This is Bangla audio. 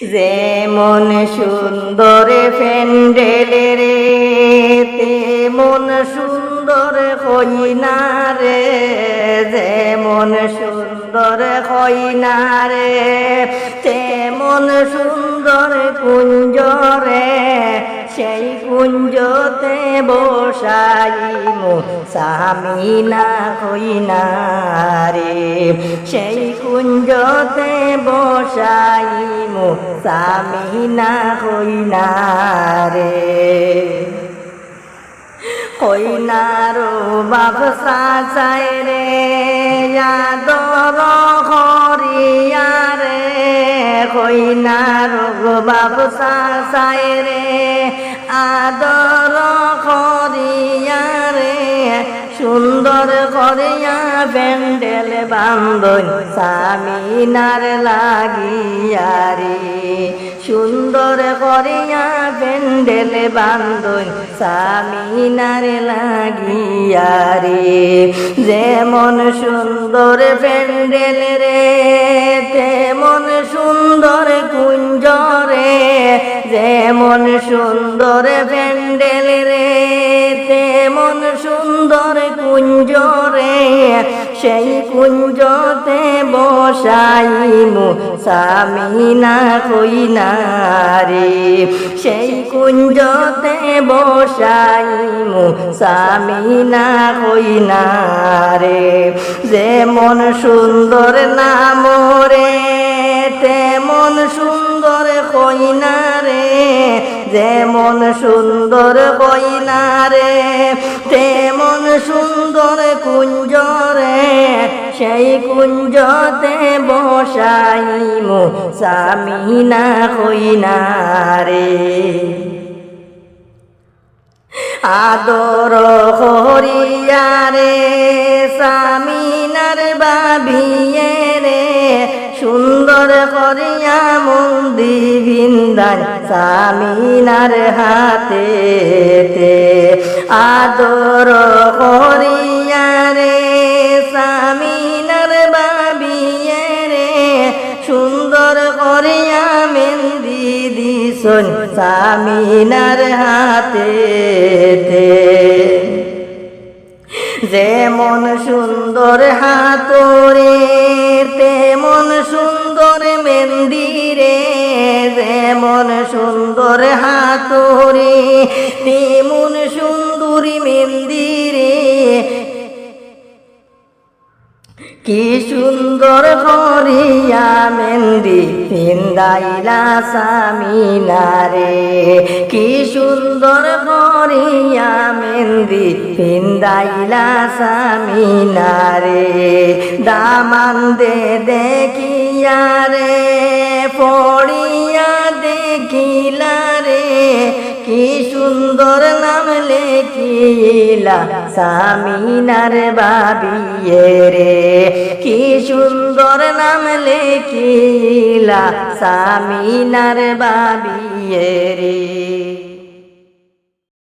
যেমন সুন্দর প্যান্ডেল রে তেমন সুন্দর কইনা রে, যেমন সুন্দর কইনা রে তেমন সুন্দর কুঞ্জ রে, সেই কুঞ্জতে বসাইমু সামিনা কইনা রে, সেই কুঞ্জতে বসাইমু সামিনা কইনা রে। কইনার বাপ চাচাই রে আদর করিয়া রে, কইনার বাপ চাচাই রে আদর করিয়া রে, সুন্দর করিয়া প্যান্ডেল বান্ধন সামিনার লাগিয়া রে, সুন্দর করিয়া প্যান্ডেল বান্ধন সামিনার লাগিয়া রে। যেমন সুন্দর প্যান্ডেল রে তেমন সুন্দর কুঞ্জ রে, যেমন সুন্দর প্যান্ডেল রে তেমন সুন্দর কুঞ্জ রে, সেই কুঞ্জতে বসাইমু সামিনা কইনা রে, সেই কুঞ্জতে বসাইমু সামিনা কইনা রে। যেমন সুন্দর নাম রে তেমন সুন্দর কইনা রে, যেমন সুন্দর কইনা রে তেমন সুন্দর কুঞ্জ রে, সেই কুঞ্জতে বসাইমু সামিনা কইনা রে। আদর করিয়া রে সামিনার বাবিয়ে রে, সুন্দর করিয়া মন্দি বিন্দান সামিনার হাতে, আদর করিয়া রে সামিনার বাবিয়ে রে, সুন্দর করিয়া মেহেন্দি দিছন সামিনার হাতে। যেমন সুন্দর হাতরে তেমন সুন্দর মেহেন্দি রে, যেমন সুন্দর হাতরে তেমন সুন্দরী মেহেন্দি রে, কি সুন্দর করিয়া মেহেন্দি পিন্দাইলা সামিনা রে, কি সুন্দর করিয়া মেহেন্দি পিন্দাইলা সামিনা রে। দামান দে দেখিয়া রে পড়িয়া দেখিলা রে, কি সুন্দর নাম লেখিলা সামিনার বাবিয়ে রে, কি সুন্দর নাম লেখিলা সামিনার বাবিয়ে রে।